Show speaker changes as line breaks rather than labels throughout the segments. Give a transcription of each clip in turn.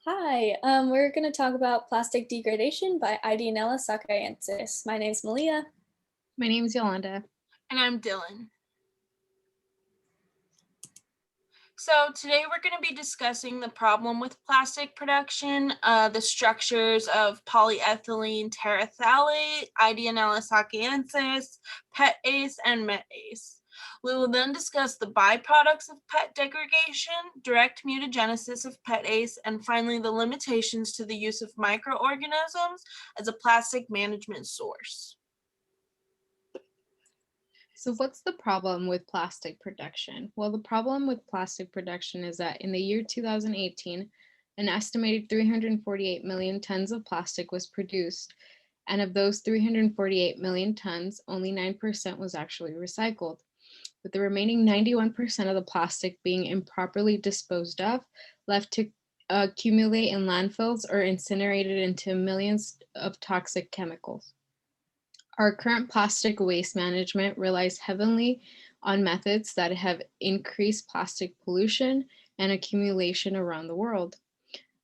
Hi, we're going to talk about plastic degradation by Ideonella sakaiensis. My name's Melia.
My name is Yolanda.
And I'm Dylan. So today we're going to be discussing the problem with plastic production, the structures of polyethylene terephthalate, Ideonella sakaiensis, PET-ACE, and MET-ACE. We will then discuss the byproducts of PET degradation, direct mutagenesis of PET-ACE, and finally the limitations to the use of microorganisms as a plastic management source.
So what's the problem with plastic production? Well, the problem with plastic production is that in the year 2018, an estimated 348 million tons of plastic was produced. And of those 348 million tons, only 9% was actually recycled, with the remaining 91% of the plastic being improperly disposed of, left to accumulate in landfills or incinerated into millions of toxic chemicals. Our current plastic waste management relies heavily on methods that have increased plastic pollution and accumulation around the world.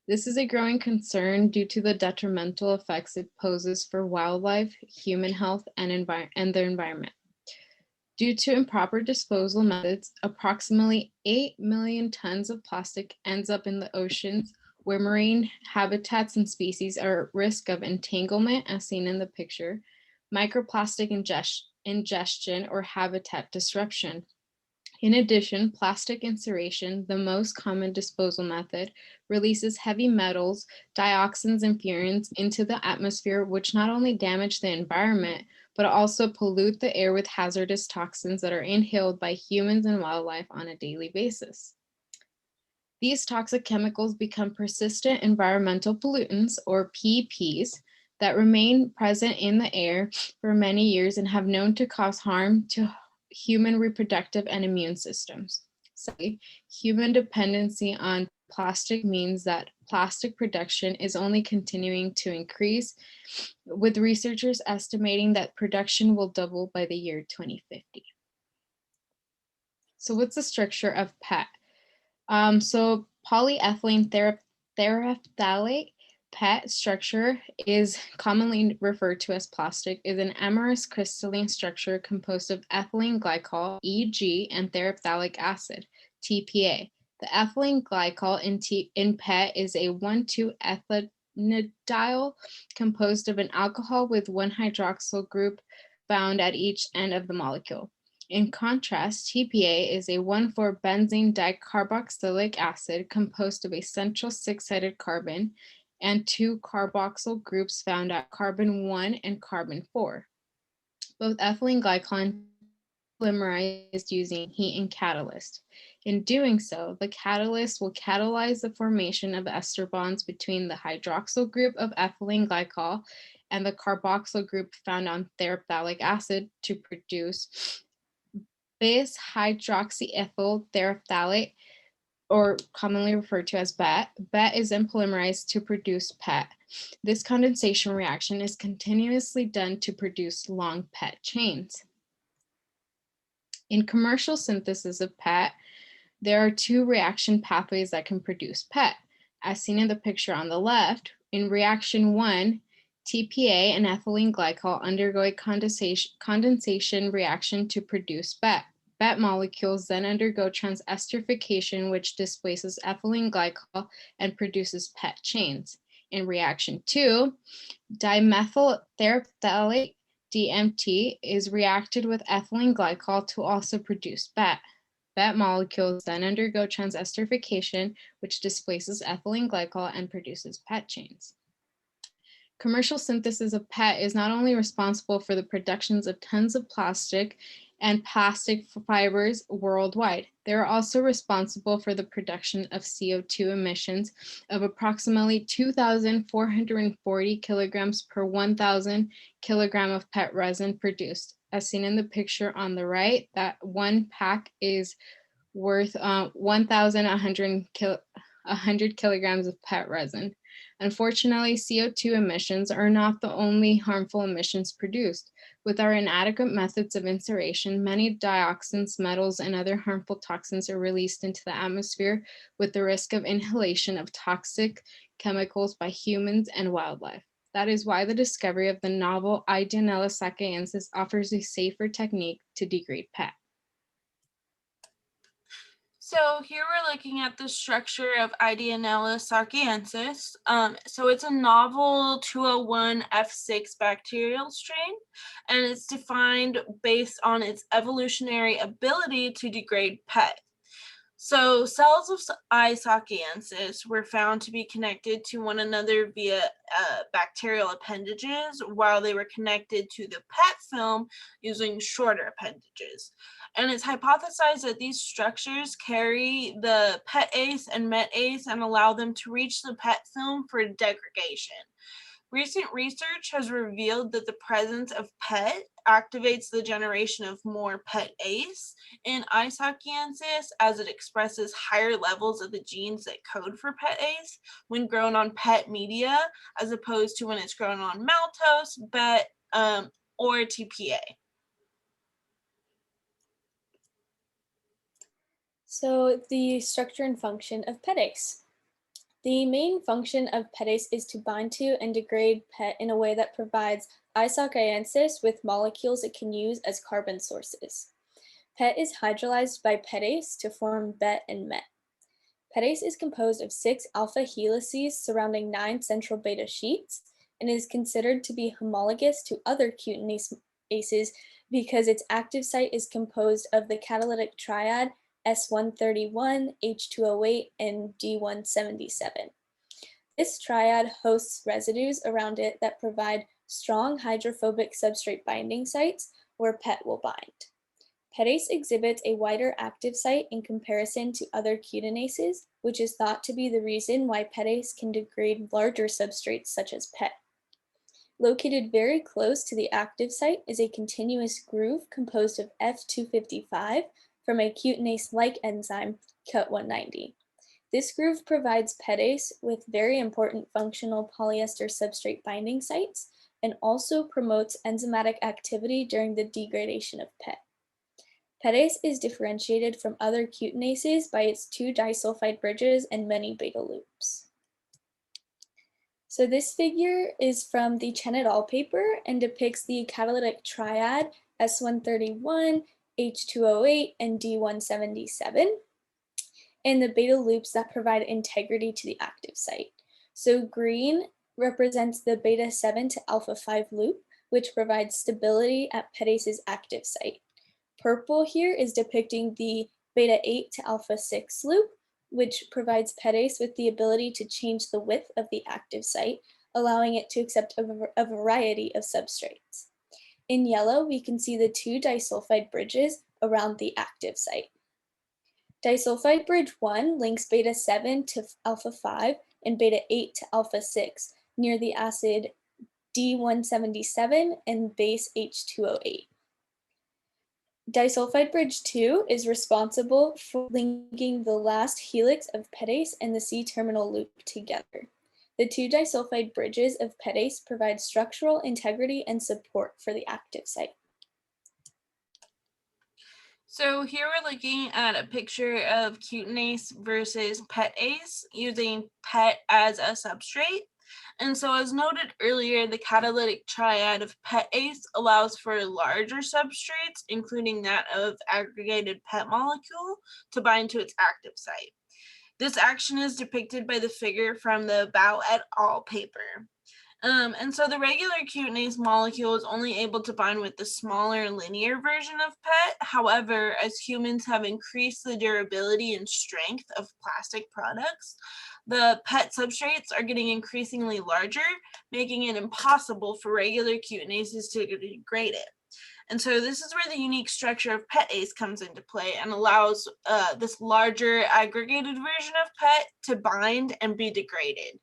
This is a growing concern due to the detrimental effects it poses for wildlife, human health, and the environment. Due to improper disposal methods, approximately 8 million tons of plastic ends up in the oceans, where marine habitats and species are at risk of entanglement, as seen in the picture, microplastic ingestion, or habitat disruption. In addition, plastic incineration, the most common disposal method, releases heavy metals, dioxins, and furans into the atmosphere, which not only damage the environment, but also pollute the air with hazardous toxins that are inhaled by humans and wildlife on a daily basis. These toxic chemicals become persistent environmental pollutants, or PPs, that remain present in the air for many years and have known to cause harm to human reproductive and immune systems. So, human dependency on plastic means that plastic production is only continuing to increase, with researchers estimating that production will double by the year 2050. So what's the structure of PET? So polyethylene terephthalate PET structure is commonly referred to as plastic, is an amorphous crystalline structure composed of ethylene glycol, EG, and terephthalic acid, TPA. The ethylene glycol in PET is a 1,2-ethanodyl composed of an alcohol with one hydroxyl group found at each end of the molecule. In contrast, TPA is a 1,4-benzene dicarboxylic acid composed of a central 6-sided carbon and two carboxyl groups found at carbon 1 and carbon 4. Both ethylene glycol polymerized using heat and catalyst. In doing so, the catalyst will catalyze the formation of ester bonds between the hydroxyl group of ethylene glycol and the carboxyl group found on terephthalic acid to produce bis-hydroxyethyl terephthalate, or commonly referred to as BET. BET is then polymerized to produce PET. This condensation reaction is continuously done to produce long PET chains. In commercial synthesis of PET, there are two reaction pathways that can produce PET. As seen in the picture on the left, in reaction 1, TPA and ethylene glycol undergo a condensation reaction to produce BET. BET molecules then undergo transesterification, which displaces ethylene glycol and produces PET chains. In reaction 2, dimethyl terephthalate, DMT, is reacted with ethylene glycol to also produce BET. BET molecules then undergo transesterification, which displaces ethylene glycol and produces PET chains. Commercial synthesis of PET is not only responsible for the productions of tons of plastic and plastic fibers worldwide, they are also responsible for the production of CO2 emissions of approximately 2,440 kilograms per 1,000 kilogram of PET resin produced. As seen in the picture on the right, that one pack is worth 1,100 100 kilograms of PET resin. Unfortunately, CO2 emissions are not the only harmful emissions produced. With our inadequate methods of incineration, many dioxins, metals, and other harmful toxins are released into the atmosphere with the risk of inhalation of toxic chemicals by humans and wildlife. That is why the discovery of the novel Ideonella sakaiensis offers a safer technique to degrade PET.
So here we're looking at the structure of Ideonella sakaiensis. So it's a novel 201 F6 bacterial strain, and it's defined based on its evolutionary ability to degrade PET. So cells of I. sakaiensis were found to be connected to one another via bacterial appendages, while they were connected to the PET film using shorter appendages. And it's hypothesized that these structures carry the PETase and METase and allow them to reach the PET film for degradation. Recent research has revealed that the presence of PET activates the generation of more PETase in I. sakaiensis, as it expresses higher levels of the genes that code for PETase when grown on PET media, as opposed to when it's grown on maltose, BET, or TPA.
So the structure and function of PETase. The main function of PETase is to bind to and degrade PET in a way that provides I. sakaiensis with molecules it can use as carbon sources. PET is hydrolyzed by PETase to form BET and MET. PETase is composed of 6 alpha helices surrounding 9 central beta sheets and is considered to be homologous to other cutinases because its active site is composed of the catalytic triad S131, H208, and D177. This triad hosts residues around it that provide strong hydrophobic substrate binding sites where PET will bind. PETase exhibits a wider active site in comparison to other cutinases, which is thought to be the reason why PETase can degrade larger substrates such as PET. Located very close to the active site is a continuous groove composed of F255 from a cutinase-like enzyme, CUT190. This groove provides PETase with very important functional polyester substrate binding sites and also promotes enzymatic activity during the degradation of PET. PETase is differentiated from other cutinases by its 2 disulfide bridges and many beta loops. So this figure is from the Chen et al. Paper and depicts the catalytic triad S131, H208, and D177, and the beta loops that provide integrity to the active site. So green represents the beta 7 to alpha 5 loop, which provides stability at PETase's active site. Purple here is depicting the beta 8 to alpha 6 loop, which provides PETase with the ability to change the width of the active site, allowing it to accept a variety of substrates. In yellow, we can see the 2 disulfide bridges around the active site. Disulfide bridge 1 links beta 7 to alpha 5 and beta 8 to alpha 6 near the acid D177 and base H208. Disulfide bridge 2 is responsible for linking the last helix of PETase and the C-terminal loop together. The 2 disulfide bridges of PETase provide structural integrity and support for the active site.
So here we're looking at a picture of cutinase versus PETase using PET as a substrate. And so as noted earlier, the catalytic triad of PETase allows for larger substrates, including that of aggregated PET molecule, to bind to its active site. This action is depicted by the figure from the Bao et al. Paper. And so the regular cutinase molecule is only able to bind with the smaller linear version of PET. However, as humans have increased the durability and strength of plastic products, the PET substrates are getting increasingly larger, making it impossible for regular cutinases to degrade it. And so this is where the unique structure of PETase comes into play and allows this larger aggregated version of PET to bind and be degraded.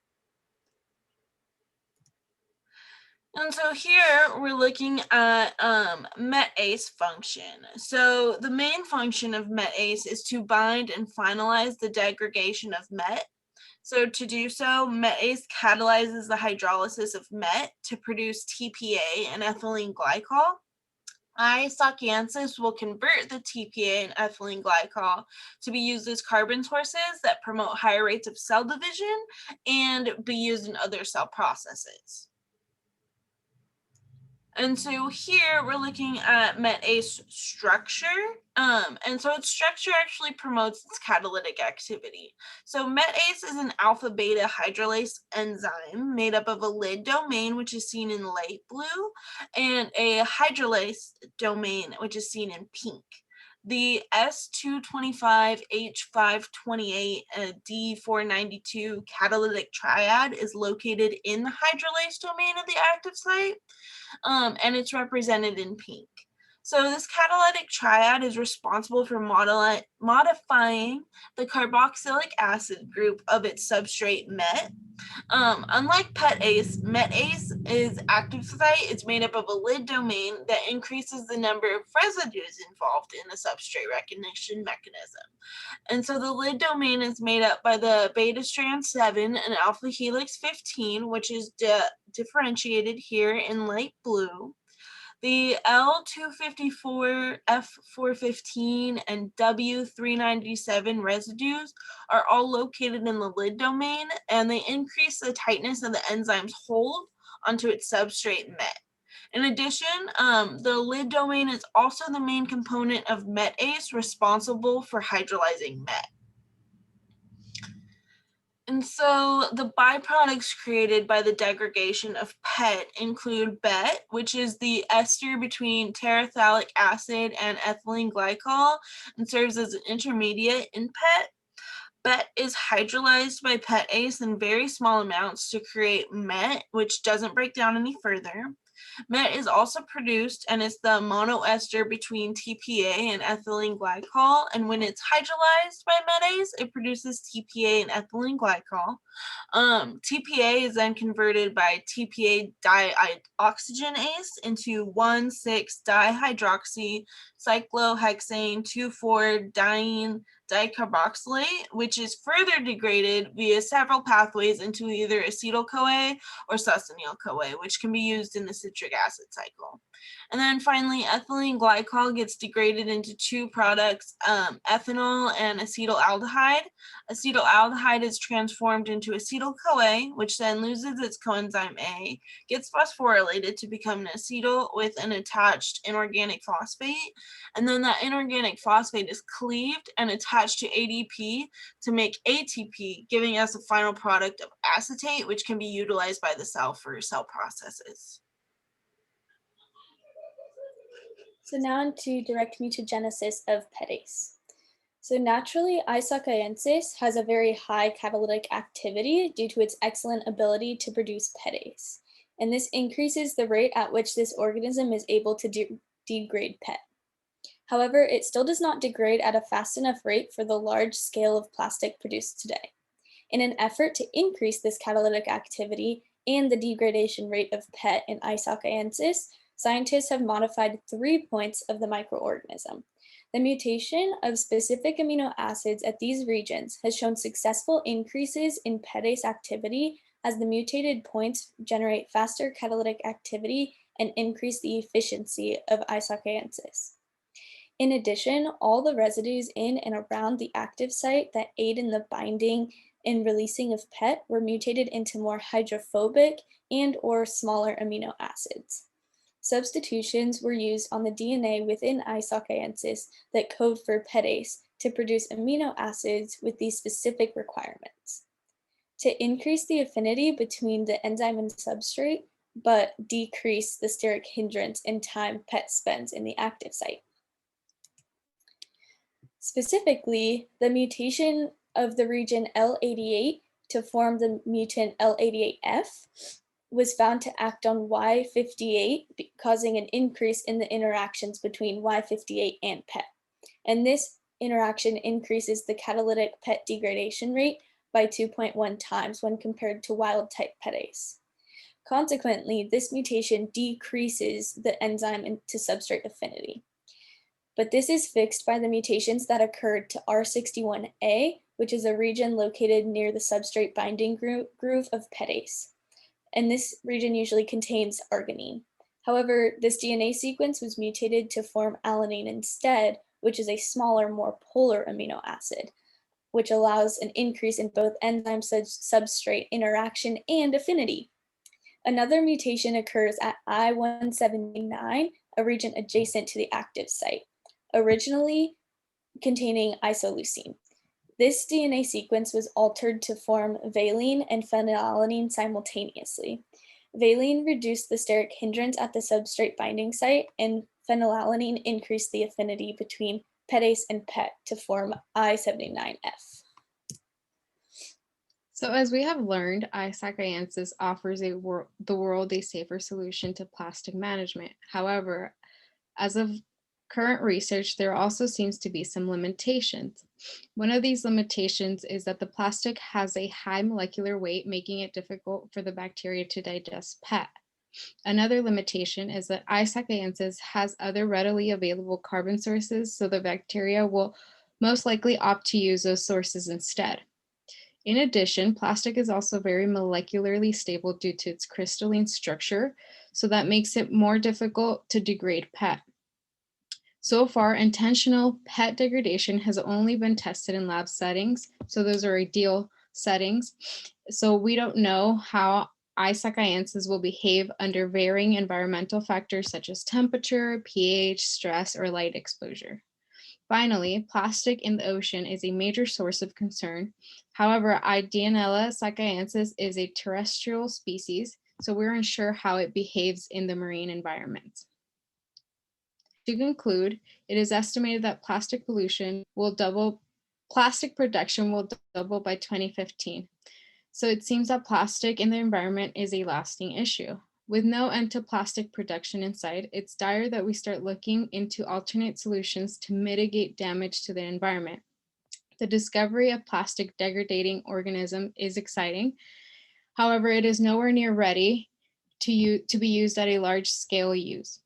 And so here we're looking at METase function. So the main function of METase is to bind and finalize the degradation of MET. So to do so, METase catalyzes the hydrolysis of MET to produce TPA and ethylene glycol. Sakaiensis will convert the TPA and ethylene glycol to be used as carbon sources that promote higher rates of cell division and be used in other cell processes. And so here we're looking at METase structure. And so its structure actually promotes its catalytic activity. So METase is an alpha beta hydrolase enzyme made up of a lid domain, which is seen in light blue, and a hydrolase domain, which is seen in pink. The S225, H528, and D492 catalytic triad is located in the hydrolase domain of the active site. And it's represented in pink. So this catalytic triad is responsible for modifying the carboxylic acid group of its substrate MET. Unlike PETase, METase is active site is made up of a lid domain that increases the number of residues involved in the substrate recognition mechanism. And so the lid domain is made up by the beta strand 7 and alpha helix 15, which is differentiated here in light blue. The L254, F415, and W397 residues are all located in the lid domain, and they increase the tightness of the enzyme's hold onto its substrate MET. In addition, the lid domain is also the main component of METase responsible for hydrolyzing MET. And so the byproducts created by the degradation of PET include BET, which is the ester between terephthalic acid and ethylene glycol and serves as an intermediate in PET. BET is hydrolyzed by PETase in very small amounts to create MET, which doesn't break down any further. MET is also produced and is the monoester between TPA and ethylene glycol. And when it's hydrolyzed by METase, it produces TPA and ethylene glycol. TPA is then converted by TPA dioxygenase into 1,6-dihydroxy cyclohexane 2,4-diene dicarboxylate, which is further degraded via several pathways into either acetyl-CoA or succinyl-CoA, which can be used in the citric acid cycle. And then finally, ethylene glycol gets degraded into two products, ethanol and acetaldehyde. Acetaldehyde is transformed into acetyl-CoA, which then loses its coenzyme A, gets phosphorylated to become an acetyl with an attached inorganic phosphate, and then that inorganic phosphate is cleaved and attached to ADP to make ATP, giving us a final product of acetate, which can be utilized by the cell for cell processes.
So now into direct mutagenesis of PETase. So naturally, sakaiensis has a very high catalytic activity due to its excellent ability to produce PETase. And this increases the rate at which this organism is able to degrade PET. However, it still does not degrade at a fast enough rate for the large scale of plastic produced today. In an effort to increase this catalytic activity and the degradation rate of PET in sakaiensis, scientists have modified 3 points of the microorganism. The mutation of specific amino acids at these regions has shown successful increases in PETase activity as the mutated points generate faster catalytic activity and increase the efficiency of sakaiensis. In addition, all the residues in and around the active site that aid in the binding and releasing of PET were mutated into more hydrophobic and/or smaller amino acids. Substitutions were used on the DNA within sakaiensis that code for PETase to produce amino acids with these specific requirements. To increase the affinity between the enzyme and substrate, but decrease the steric hindrance and time PET spends in the active site. Specifically, the mutation of the region L88 to form the mutant L88F was found to act on Y58, causing an increase in the interactions between Y58 and PET. And this interaction increases the catalytic PET degradation rate by 2.1 times when compared to wild-type PETase. Consequently, this mutation decreases the enzyme to substrate affinity. But this is fixed by the mutations that occurred to R61A, which is a region located near the substrate binding groove of PETase. And this region usually contains arginine. However, this DNA sequence was mutated to form alanine instead, which is a smaller, more polar amino acid, which allows an increase in both enzyme substrate interaction and affinity. Another mutation occurs at I179, a region adjacent to the active site, originally containing isoleucine. This DNA sequence was altered to form valine and phenylalanine simultaneously. Valine reduced the steric hindrance at the substrate binding site, and phenylalanine increased the affinity between PETase and PET to form I79F.
So as we have learned, sakaiensis offers the world a safer solution to plastic management. However, as of current research, there also seems to be some limitations. One of these limitations is that the plastic has a high molecular weight, making it difficult for the bacteria to digest PET. Another limitation is that sakaiensis has other readily available carbon sources, so the bacteria will most likely opt to use those sources instead. In addition, plastic is also very molecularly stable due to its crystalline structure, so that makes it more difficult to degrade PET. So far, intentional PET degradation has only been tested in lab settings, so those are ideal settings. So we don't know how sakaiensis will behave under varying environmental factors such as temperature, pH, stress, or light exposure. Finally, plastic in the ocean is a major source of concern. However, Ideonella sakaiensis is a terrestrial species, so we're unsure how it behaves in the marine environment. To conclude, it is estimated that plastic production will double by 2015. So it seems that plastic in the environment is a lasting issue. With no end to plastic production in sight, it's dire that we start looking into alternate solutions to mitigate damage to the environment. The discovery of plastic degrading organism is exciting. However, it is nowhere near ready to be used at a large scale use.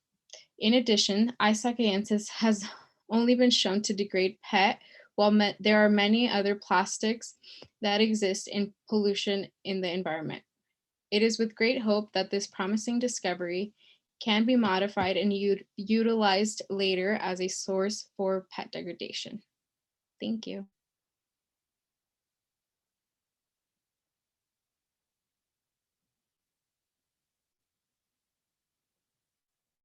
In addition, sakaiensis has only been shown to degrade PET, while there are many other plastics that exist in pollution in the environment. It is with great hope that this promising discovery can be modified and utilized later as a source for PET degradation. Thank you.